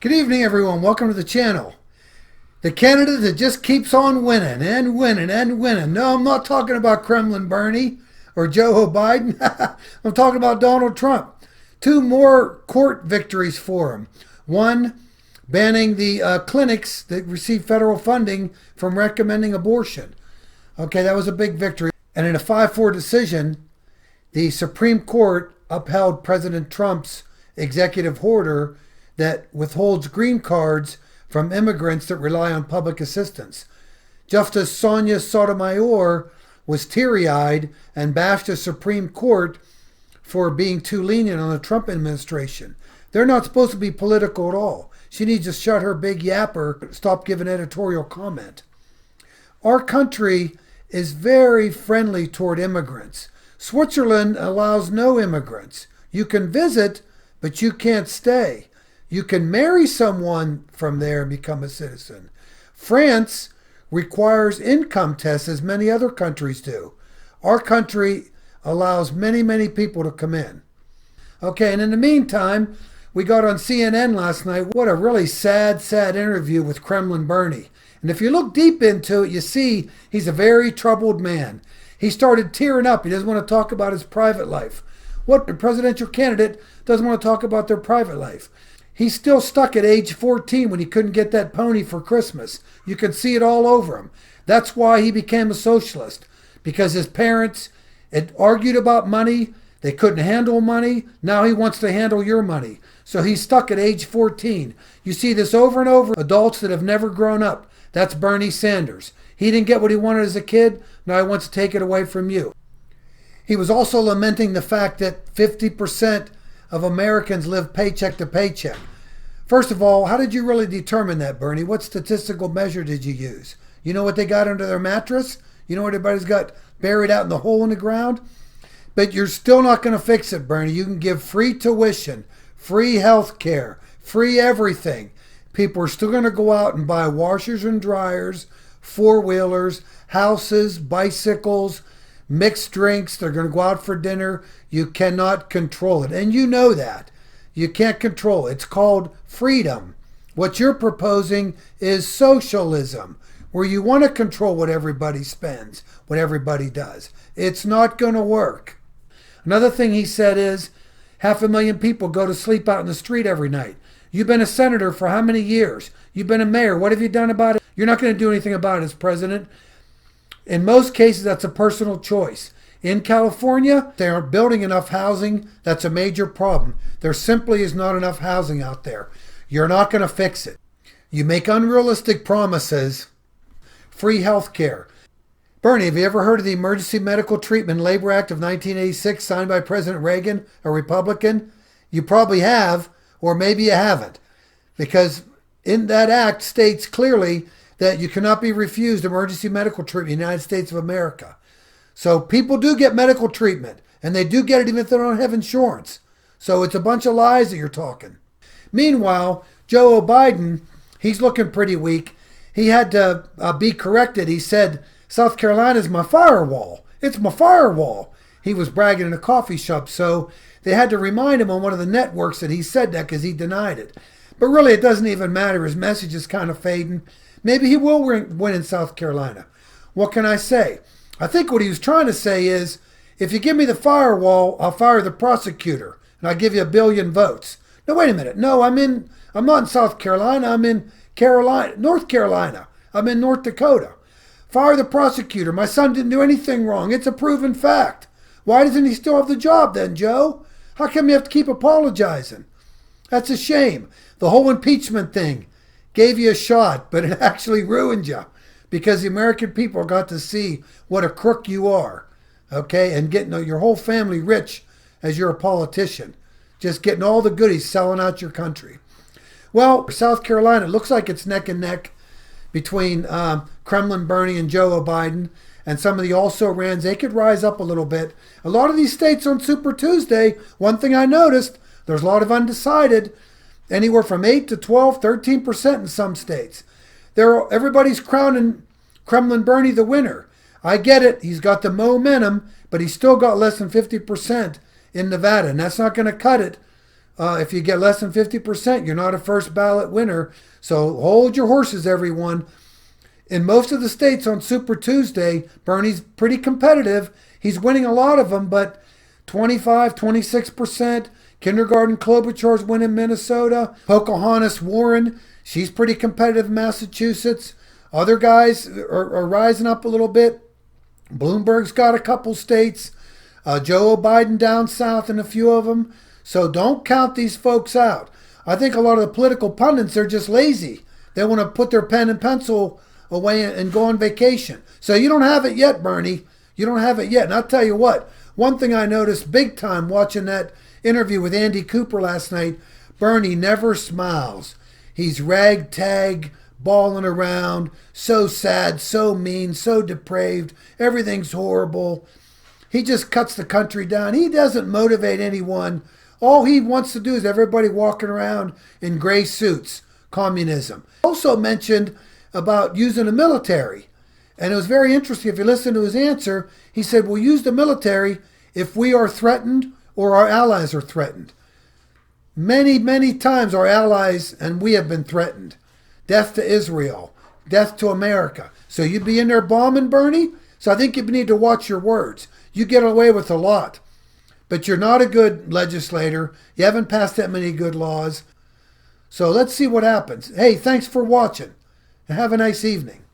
Good evening, everyone. Welcome to the channel. The candidate that just keeps on winning and winning and winning. No, I'm not talking about Kremlin Bernie or Joe Biden. I'm talking about Donald Trump. Two more court victories for him. One, banning the clinics that receive federal funding from recommending abortion. Okay, that was a big victory. And in a 5-4 decision, the Supreme Court upheld President Trump's executive order that withholds green cards from immigrants that rely on public assistance. Justice Sonia Sotomayor was teary-eyed and bashed the Supreme Court for being too lenient on the Trump administration. They're not supposed to be political at all. She needs to shut her big yapper, stop giving editorial comment. Our country is very friendly toward immigrants. Switzerland allows no immigrants. You can visit, but you can't stay. You can marry someone from there and become a citizen. France requires income tests as many other countries do. Our country allows many people to come in. Okay, and in the meantime, we got on CNN last night. What a really sad interview with Kremlin Bernie. And if you look deep into it, you see he's a very troubled man. He started tearing up. He doesn't want to talk about his private life. What presidential candidate doesn't want to talk about their private life? He's still stuck at age 14 when he couldn't get that pony for Christmas. You can see it all over him. That's why he became a socialist, because his parents had argued about money. They couldn't handle money. Now he wants to handle your money. So he's stuck at age 14. You see this over and over. Adults that have never grown up. That's Bernie Sanders. He didn't get what he wanted as a kid. Now he wants to take it away from you. He was also lamenting the fact that 50% of Americans live paycheck to paycheck. First of all, how did you really determine that, Bernie? What statistical measure did you use? You know what they got under their mattress? You know what everybody's got buried out in the hole in the ground? But you're still not going to fix it, Bernie. You can give free tuition, free health care, free everything. People are still going to go out and buy washers and dryers, four-wheelers, houses, bicycles, mixed drinks. They're going to go out for dinner. You cannot control it. And you know that. You can't control it. It's called freedom. What you're proposing is socialism, where you want to control what everybody spends, what everybody does. It's not going to work. Another thing he said is 500,000 people go to sleep out in the street every night. You've been a senator for how many years? You've been a mayor. What have you done about it? You're not going to do anything about it as president. In most cases, that's a personal choice. In California, they aren't building enough housing. That's a major problem. There simply is not enough housing out there. You're not going to fix it. You make unrealistic promises. Free health care. Bernie, have you ever heard of the Emergency Medical Treatment and Labor Act of 1986 signed by President Reagan, a Republican? You probably have, or maybe you haven't. Because in that act states clearly that you cannot be refused emergency medical treatment in the United States of America. So people do get medical treatment, and they do get it even if they don't have insurance. So it's a bunch of lies that you're talking. Meanwhile, Joe Biden, he's looking pretty weak. He had to be corrected. He said, South Carolina is my firewall. It's my firewall. He was bragging in a coffee shop, so they had to remind him on one of the networks that he said that because he denied it. But really, it doesn't even matter. His message is kind of fading. Maybe he will win in South Carolina. What can I say? I think what he was trying to say is, if you give me the firewall, I'll fire the prosecutor, and I'll give you 1 billion votes. No, wait a minute. No, I'm not in South Carolina. I'm in North Carolina. I'm in North Dakota. Fire the prosecutor. My son didn't do anything wrong. It's a proven fact. Why doesn't he still have the job then, Joe? How come you have to keep apologizing? That's a shame. The whole impeachment thing gave you a shot, but it actually ruined you because the American people got to see what a crook you are, okay, and getting your whole family rich as you're a politician, just getting all the goodies, selling out your country. Well, South Carolina, it looks like it's neck and neck between Kremlin Bernie and Joe Biden, and some of the also-rans. They could rise up a little bit. A lot of these states on Super Tuesday, one thing I noticed, there's a lot of undecided, anywhere from 8 to 12, 13% in some states. Everybody's crowning Kremlin Bernie the winner. I get it. He's got the momentum, but he's still got less than 50% in Nevada, and that's not going to cut it If you get less than 50%, you're not a first ballot winner. So hold your horses, everyone. In most of the states on Super Tuesday, Bernie's pretty competitive. He's winning a lot of them, but 25, 26%. Kindergarten Klobuchar's winning Minnesota. Pocahontas Warren, she's pretty competitive in Massachusetts. Other guys are rising up a little bit. Bloomberg's got a couple states. Joe Biden down south in a few of them. So don't count these folks out. I think a lot of the political pundits are just lazy. They want to put their pen and pencil away and go on vacation. So you don't have it yet, Bernie. You don't have it yet. And I'll tell you what, one thing I noticed big time watching that interview with Andy Cooper last night, Bernie never smiles. He's ragtag, bawling around, so sad, so mean, so depraved. Everything's horrible. He just cuts the country down. He doesn't motivate anyone. All he wants to do is everybody walking around in gray suits. Communism. Also mentioned about using the military. And it was very interesting. If you listen to his answer, he said, we'll use the military if we are threatened or our allies are threatened. Many, many times our allies and we have been threatened. Death to Israel. Death to America. So you'd be in there bombing, Bernie? So I think you need to watch your words. You get away with a lot. But you're not a good legislator. You haven't passed that many good laws. So let's see what happens. Hey, thanks for watching. And have a nice evening.